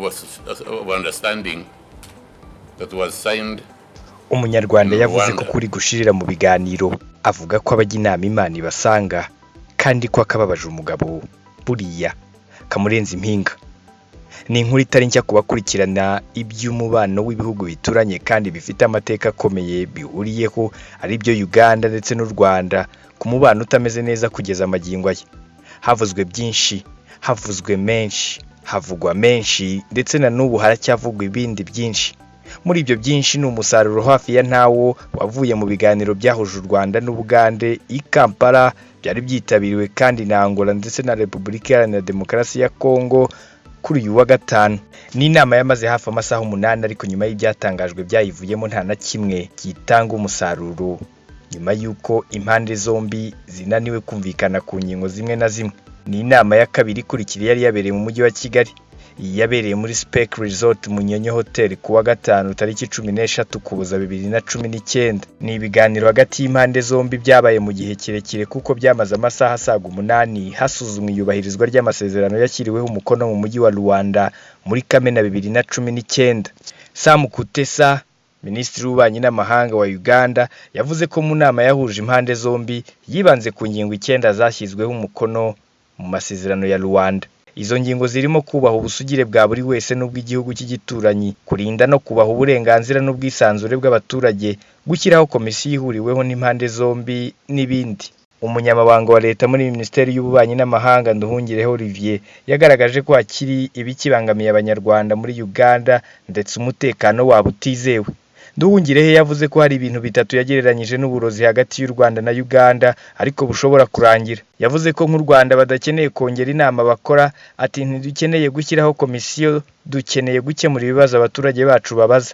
of understanding that was signed. Umunyarwanda yavuze ko kuri gushirira mu biganiro, avuga ko abajya inama Imana ibasanga kandi ko akababaje umugabo buriya kamurenza impinga. Ni inkuru itari nshya kubakurikirana iby'umubano w'ibihugu bituranye kandi bifite amateka akomeye bihuriyeho ari byo Uganda ndetse n'u Rwanda, ku mubano utameze neza kugeza amagingo aya. Havuzwe byinshi, havuzwe menshi, havugwa menshi, ndetse na n'ubu haracyavugwa ibindi byinshi. Muri ibyo byinshi ni umusaruro hafi ya ntawo wavuye mu biganiro byahuje u Rwanda n'Ubugande i Kampala, byari byitabiriwe kandi na Angola ndetse na Repubulika Iharanira Demokarasi ya Kongo kuri uyu wa gatanu. Ni inama yamaze hafi amasaha 8, ariko nyuma y'ibyatangajwe byayivuyemo nta na kimwe gitanga umusaruro, nyuma y'uko impande zombi zinaniwe kumvikana ku ngingo zimwe na zimwe. Ni inama ya kabiri ikurikira yari yabereye mu mujyi wa Kigali. Iyi yabereye muri Spec Resort mu Nyonyo Hotel ku wa gatanu tariki 16 Ukuboza 2019. Ni ibiganiro hagati y'impande zombi byabaye mu gihe kirekire kuko byamaze amasaha asaga 8 hasuzumwa iyubahirizwa ry'amasezerano yashyiriweho umukono mu mujyi wa Luanda muri Kamena 2019. Sam Kutesa, Minisitiri w'Ububanyi n'Amahanga wa Uganda, yavuze ko mu nama yahuje impande zombi yibanze ku ngingo 9 zashyizweho umukono mu masezerano ya Luanda. Izo ngingo zirimo kubaha ubusugire bwa buri wese n'ubw'igihugu cy'igituranyi, kurinda no kubaha uburenganzira n'ubwisanzure bw'abaturage, gushyiraho komisiyo ihuriweho n'impande zombi n'ibindi. Umunyamabanga wa leta muri Minisiteri y'Ububanyi n'Amahanga Nduhungirehe Olivier yagaragaje ko hakiri ibikibangamiye abanyarwanda muri Uganda ndetse umutekano wabo utizewe. Nduhungirehe yavuze ko hari ibintu bitatu yagereranyije n'uburozi hagati y'u Rwanda na Uganda ariko bushobora kurangira. Yavuze ko nk'u Rwanda badakeneye kongera inama bakora, ati ntidukeneye gushyiraho komisiyo, dukeneye gukemura ibibazo abaturage bacu babaza.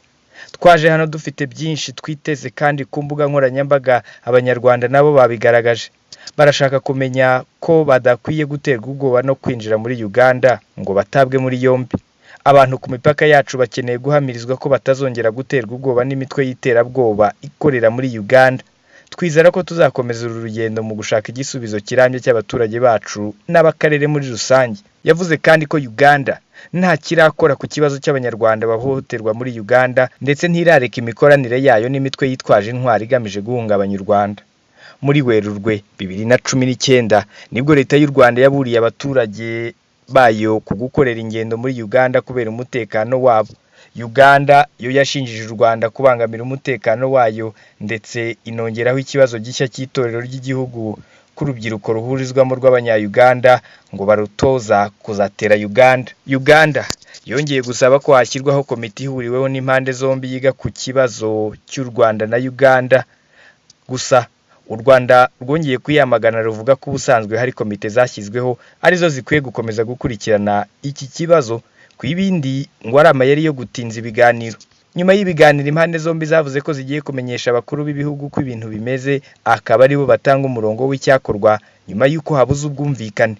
Twaje hano dufite byinshi twiteze kandi ku mbuga nkoranyambaga abanyarwanda nabo babigaragaje. Barashaka kumenya ko badakwiye guterwa ubwoba no kwinjira muri Uganda ngo batabwe muri yombi. Abantu ku mipaka yacu bakeneye guhamirizwa ko batazongera guterwa ubwoba n'imitwe y'iterabwoba ikorera muri Uganda. Twizera ko tuzakomeza uru rugendo mu gushaka igisubizo kirambye cy'abaturage bacu n'abakarere muri rusange. Yavuze kandi ko Uganda nta kirakora ku kibazo cy'abanyarwanda bahohoterwa muri Uganda ndetse ntirareka imikoranire yayo n'imitwe yitwaje intwari igamije guhungabanya u Rwanda. Muri Werurwe 2019 nibwo leta y'u Rwanda yaburiye abaturage bayo kugukorera ingendo muri Uganda kubera umutekano wabo. Uganda yo yashinjije u Rwanda kubangamira umutekano wayo ndetse inongeraho ikibazo gishya cy'itorero ry'igihugu ku rubyiruko ruhurizwamo rw'abanya-Uganda ngo barutoza kuzatera Uganda. Uganda yongeye gusaba ko hashyirwaho komite ihuriweho n'impande zombi yiga ku kibazo cy'u Rwanda na Uganda. Gusa u Rwanda rwongeye kwiyamagana ruvuga ko ubusanzwe hari komite zashyizweho arizo zikwiye gukomeza gukurikirana iki kibazo, ku ibindi ngo ari amayeri yo gutinza ibiganiro. Nyuma y'ibiganiro impande zombi zavuze ko zigiye kumenyesha abakuru b'ibihugu ko ibintu bimeze, akaba aribo batanga umurongo w'icyakorwa nyuma y'uko habuze ubwumvikane,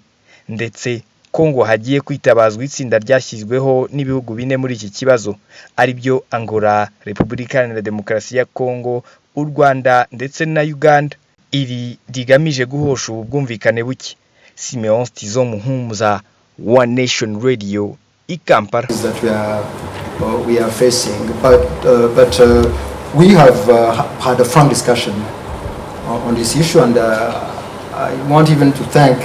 ndetse ko ngo hagiye kwitabazwa itsinda ryashyizweho n'ibihugu 4 muri iki kibazo, ari byo Angola, Repubulika Iharanira Demokarasi ya Kongo, u Rwanda ndetse na Uganda. Iri rigamije guhosha ubu bwumvikane buke. Simeon Stizo Muhumuza, One Nation Radio, i Kampala. We are facing, but we have had a frank discussion on this issue, and I want even to thank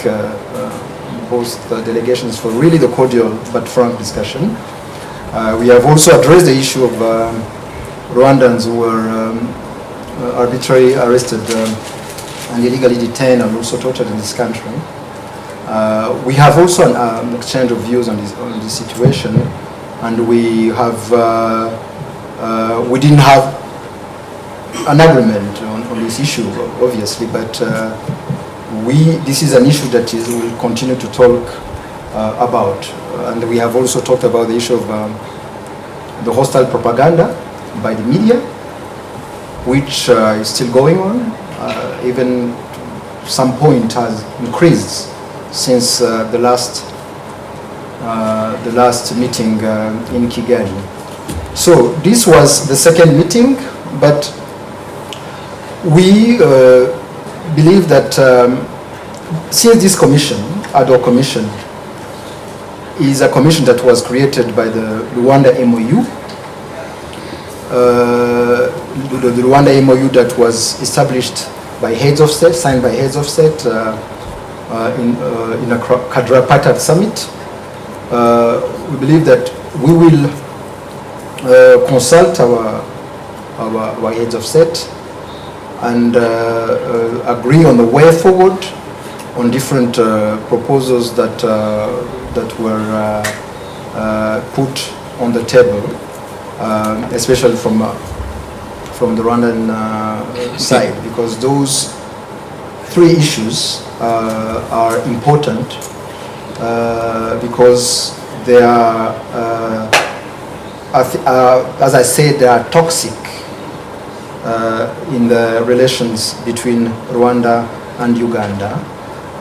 both the delegations for really the cordial but frank discussion. We have also addressed the issue of Rwandans who were arbitrarily arrested and illegally detained and also tortured in this country. We have also an exchange of views on this situation, and we didn't have an agreement on this issue, obviously, but this is an issue that we'll continue to talk about, and we have also talked about the issue of the hostile propaganda by the media, which is still going on. Even some point has increased since the last meeting in Kigali. So this was the second meeting, but we believe that since this commission, ad hoc commission, is a commission that was created by the Rwanda MOU. The Rwanda MOU that was established by heads of state, signed by heads of state in a quadripartite summit. We believe that we will consult our heads of state and agree on the way forward on different proposals that were put on the table, especially from the Rwandan side, because those three issues are important because they are, as I said, they are toxic in the relations between Rwanda and Uganda,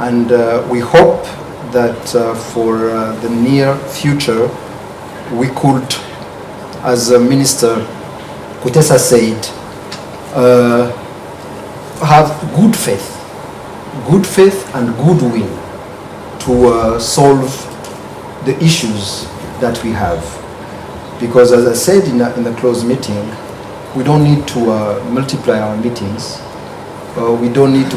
and we hope that for the near future we could, as Minister Kutesa said, have good faith and goodwill to solve the issues that we have. Because as I said in the closed meeting, we don't need to multiply our meetings. We don't need to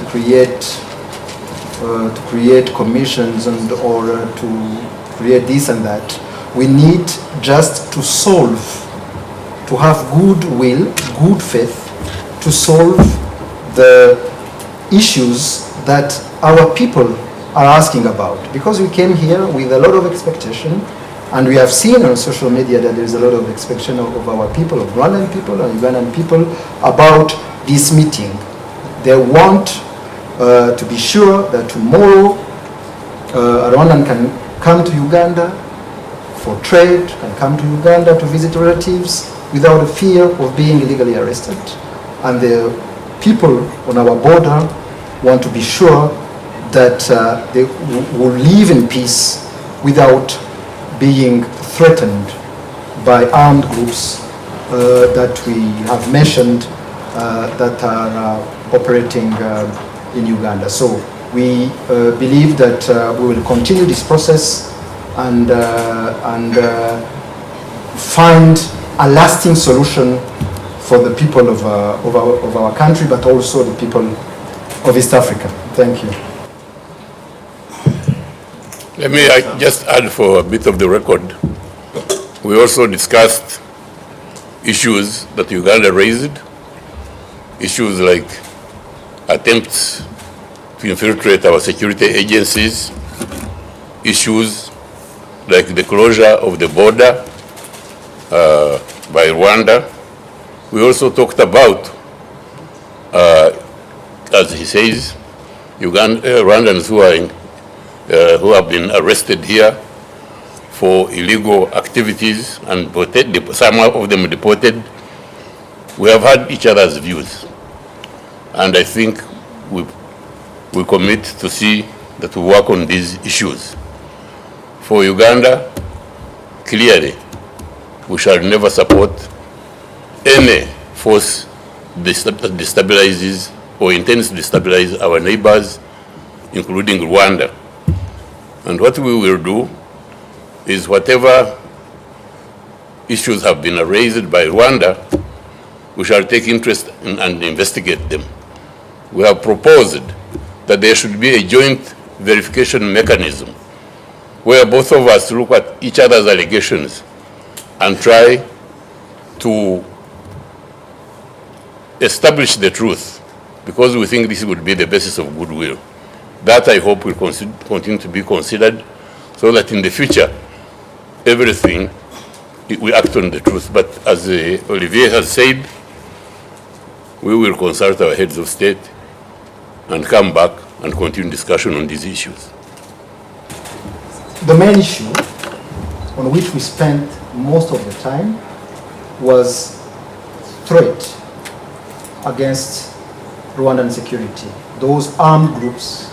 create commissions or to create this and that. We need just to solve, to have goodwill, good faith, to solve the issues that our people are asking about. Because we came here with a lot of expectation, and we have seen on social media that there is a lot of expectation of our people, of Rwandan people and Ugandan people, about this meeting. They want to be sure that tomorrow a Rwandan can come to Uganda for trade, can come to Uganda to visit relatives without a fear of being illegally arrested. And the people on our border want to be sure that they will live in peace without being threatened by armed groups that we have mentioned that are operating in Uganda. So we believe that we will continue this process and find a lasting solution for the people of our country, but also the people of East Africa. Thank you. Let me just add for a bit of the record. We also discussed issues that Uganda raised, issues like attempts to infiltrate our security agencies, issues like the closure of the border by Rwanda. We also talked about, as he says, Rwandans who have been arrested here for illegal activities and some of them deported. We have had each other's views, and I think we commit to see that we work on these issues. For Uganda, clearly, we shall never support any force that destabilizes or intends to destabilize our neighbors, including Rwanda. And what we will do is whatever issues have been raised by Rwanda, we shall take interest in and investigate them. We have proposed that there should be a joint verification mechanism where both of us look at each other's allegations and try to establish the truth, because we think this would be the basis of goodwill. That I hope will continue to be considered, so that in the future, everything, we act on the truth. But as Olivier has said, we will consult our heads of state and come back and continue discussion on these issues. The main issue on which we spent most of the time was threat against Rwandan security. Those armed groups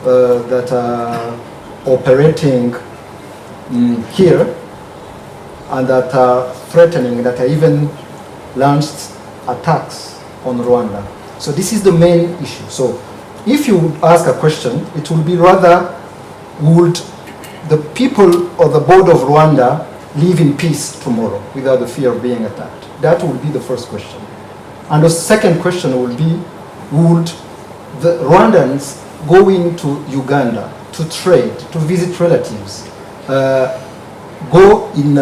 that are operating here and that are threatening, that are even launched attacks on Rwanda. So this is the main issue. So if you would ask a question, it will be rather, would the people of the board of Rwanda live in peace tomorrow without the fear of being attacked? That would be the first question. And the second question would be, would the Rwandans going to Uganda to trade, to visit relatives, go in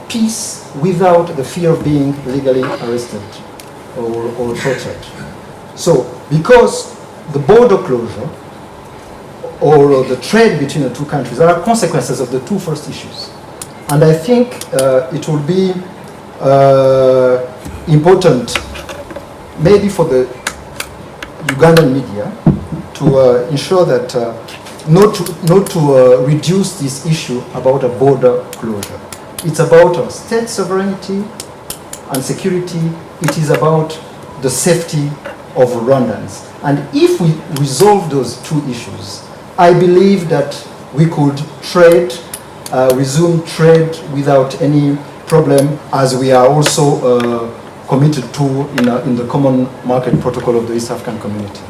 peace without the fear of being legally arrested or tortured? So, because the border closure or the trade between the two countries are consequences of the two first issues. And I think it will be important maybe for the Ugandan media to ensure that not to reduce this issue about a border closure. It's about state sovereignty and security. It is about the safety of Rwandans. And if we resolve those two issues, I believe that we could trade, resume trade without any problem, as we are also committed to in the Common Market Protocol of the East African Community.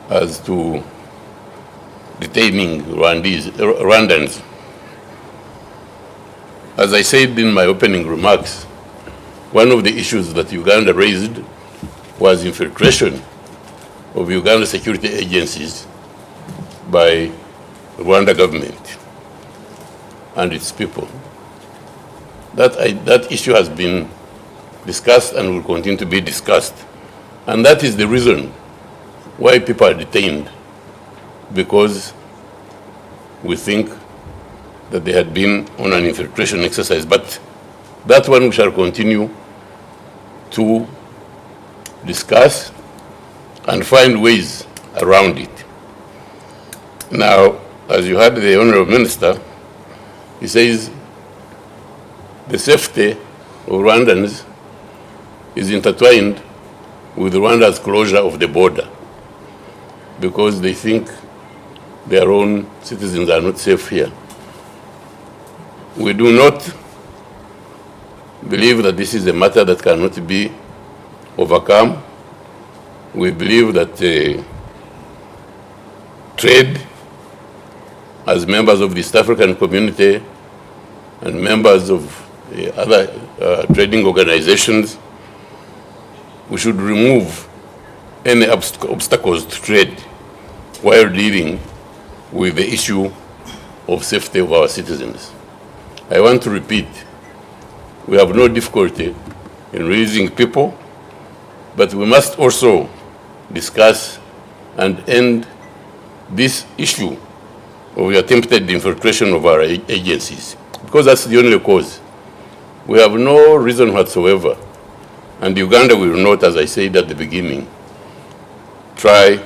As to detaining Rwandans, as I said in my opening remarks, one of the issues that Uganda raised was infiltration of Uganda security agencies by Rwanda government and its people. That issue has been discussed and will continue to be discussed. And that is the reason why people are detained, because we think that they had been on an infiltration exercise. But that one we shall continue to discuss and find ways around it. Now, as you heard the Honorable Minister, he says the safety of Rwandans is intertwined with Rwanda's closure of the border, because they think their own citizens are not safe here. We do not believe that this is a matter that cannot be overcome. We believe that trade, as members of the East African community and members of other trading organizations, we should remove any obstacles to trade while dealing with the issue of safety of our citizens. I want to repeat, we have no difficulty in releasing people, but we must also discuss and end this issue of the attempted infiltration of our agencies, because that's the only cause. We have no reason whatsoever, and Uganda will not, as I said at the beginning, try to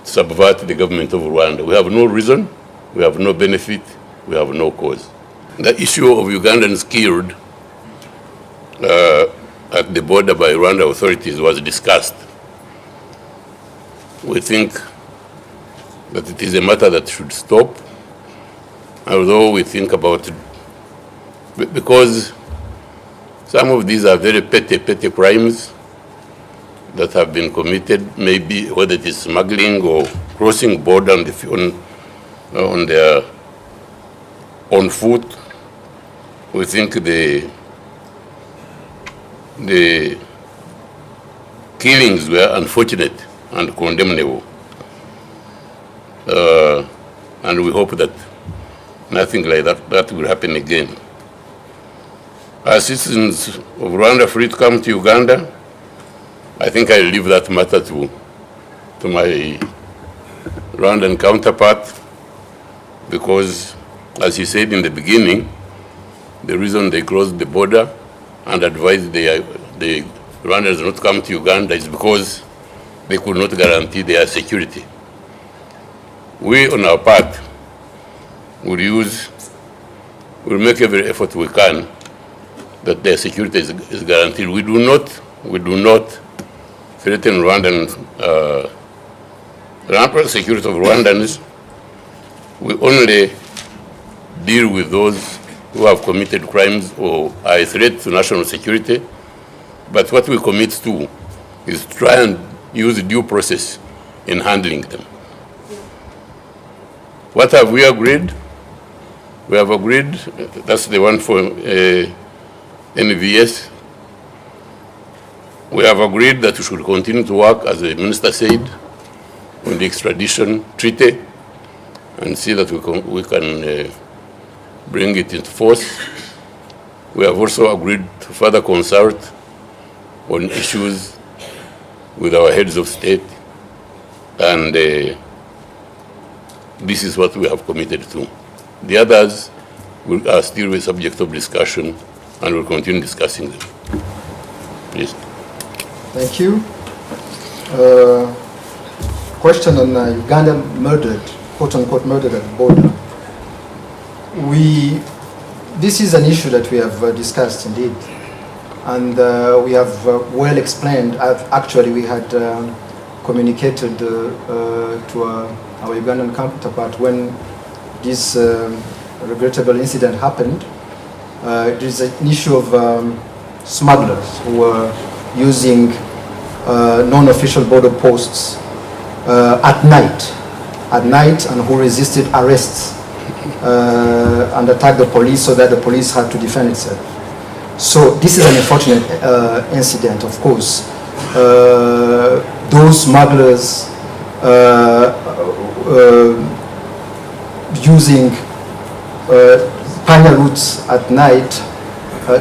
subvert the government of Rwanda. We have no reason, we have no benefit, we have no cause. The issue of Ugandans killed at the border by Rwanda authorities was discussed. We think that it is a matter that should stop, although we think about it, because some of these are very petty crimes that have been committed, maybe whether it is smuggling or crossing border on their own foot. We think the killings were unfortunate and condemnable. And we hope that nothing like that will happen again. As citizens of Rwanda free to come to Uganda, I think I leave that matter to my Rwandan counterpart, because, as he said in the beginning, the reason they closed the border and advised the Rwandans not to come to Uganda is because they could not guarantee their security. We, on our part, will make every effort we can that their security is guaranteed. We do not threaten Rwandan security of Rwandans. We only deal with those who have committed crimes or are a threat to national security. But what we commit to is to try and use due process in handling them. What have we agreed? We have agreed, that's the one for NVS. We have agreed that we should continue to work, as the minister said, on the extradition treaty and see that we can bring it into force. We have also agreed to further consult on issues with our heads of state, and this is what we have committed to. The others are still a subject of discussion, and we'll continue discussing them. Please. Thank you. Question on Uganda murdered, quote-unquote murdered at the border. This is an issue that we have discussed indeed, and we have well explained. Actually, we had communicated to our Ugandan counterpart when this regrettable incident happened. It is an issue of smugglers who were using non-official border posts at night, and who resisted arrests and attacked the police, so that the police had to defend itself. So this is an unfortunate incident, of course. Those smugglers using Panya routes at night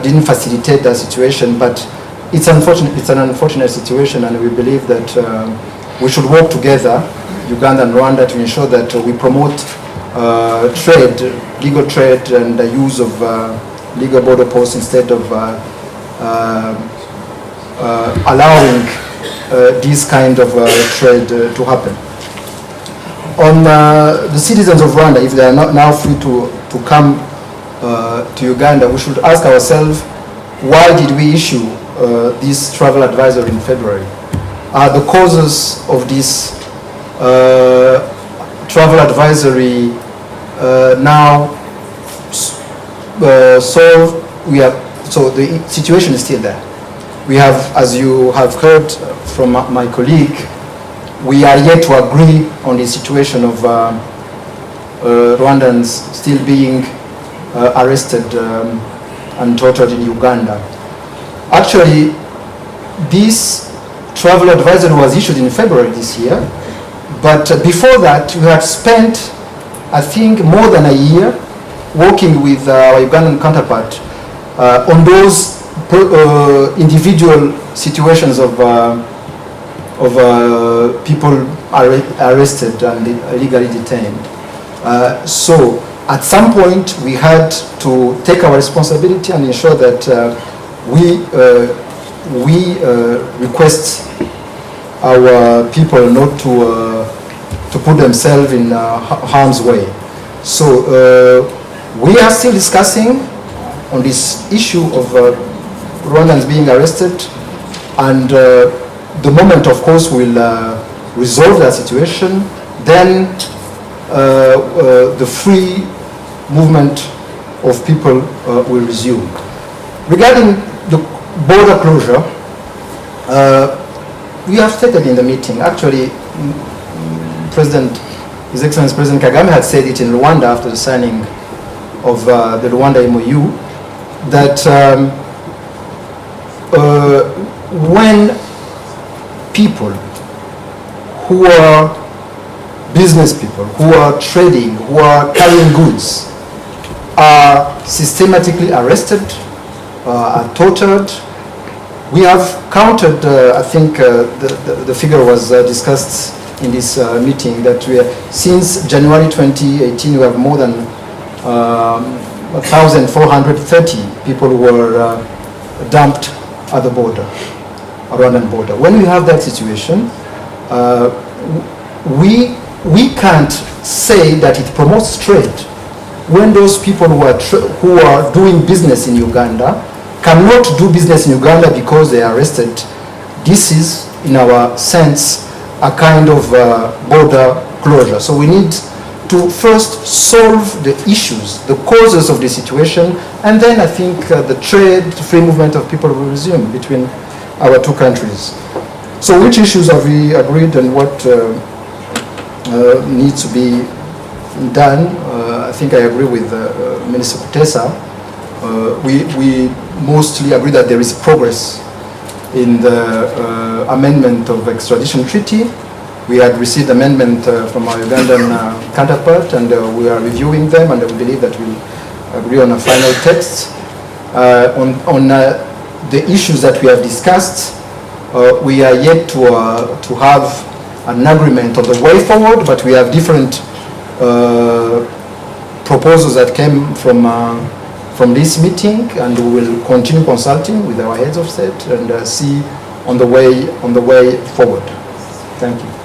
didn't facilitate the situation, but it's unfortunate. It's an unfortunate situation, and we believe that we should work together, Uganda and Rwanda, to ensure that we promote trade, legal trade, and the use of legal border posts instead of allowing this kind of trade to happen. On the citizens of Rwanda, if they are not now free to come to Uganda, we should ask ourselves, why did we issue this travel advisory in February? Are the causes of this travel advisory now solved? So the situation is still there. We have, as you have heard from my colleague, we are yet to agree on the situation of Rwandans still being arrested and tortured in Uganda. Actually, this travel advisory was issued in February this year, but before that we had spent, I think, more than a year working with our Ugandan counterpart on those individual situations of people arrested and illegally detained. So at some point we had to take our responsibility and ensure that we request our people not to put themselves in harm's way. So we are still discussing on this issue of Rwandans being arrested, and the moment, of course, we'll resolve that situation, then the free movement of people will resume. Regarding the border closure, we have stated in the meeting, actually, His Excellency President Kagame had said it in Rwanda after the signing of the Rwanda MOU, that when people who are business people, who are trading, who are carrying goods, are systematically arrested, are tortured. We have counted, I think the figure was discussed in this meeting, that since January 2018 we have more than 1,430 people who were dumped at the border, Rwandan border. When we have that situation, we can't say that it promotes trade when those people who are doing business in Uganda cannot do business in Uganda because they are arrested. This is, in our sense, a kind of border closure. So we need to first solve the issues, the causes of the situation, and then I think the trade, free movement of people will resume between our two countries. So which issues have we agreed, and what needs to be done, I think I agree with Minister Kutesa. We mostly agree that there is progress in the amendment of extradition treaty. We had received amendment from our Ugandan counterpart, and we are reviewing them, and we believe that we'll agree on a final text. On the issues that we have discussed, we are yet to have an agreement on the way forward, but we have different proposals that came from this meeting, and we will continue consulting with our heads of state and see on the way forward. Thank you.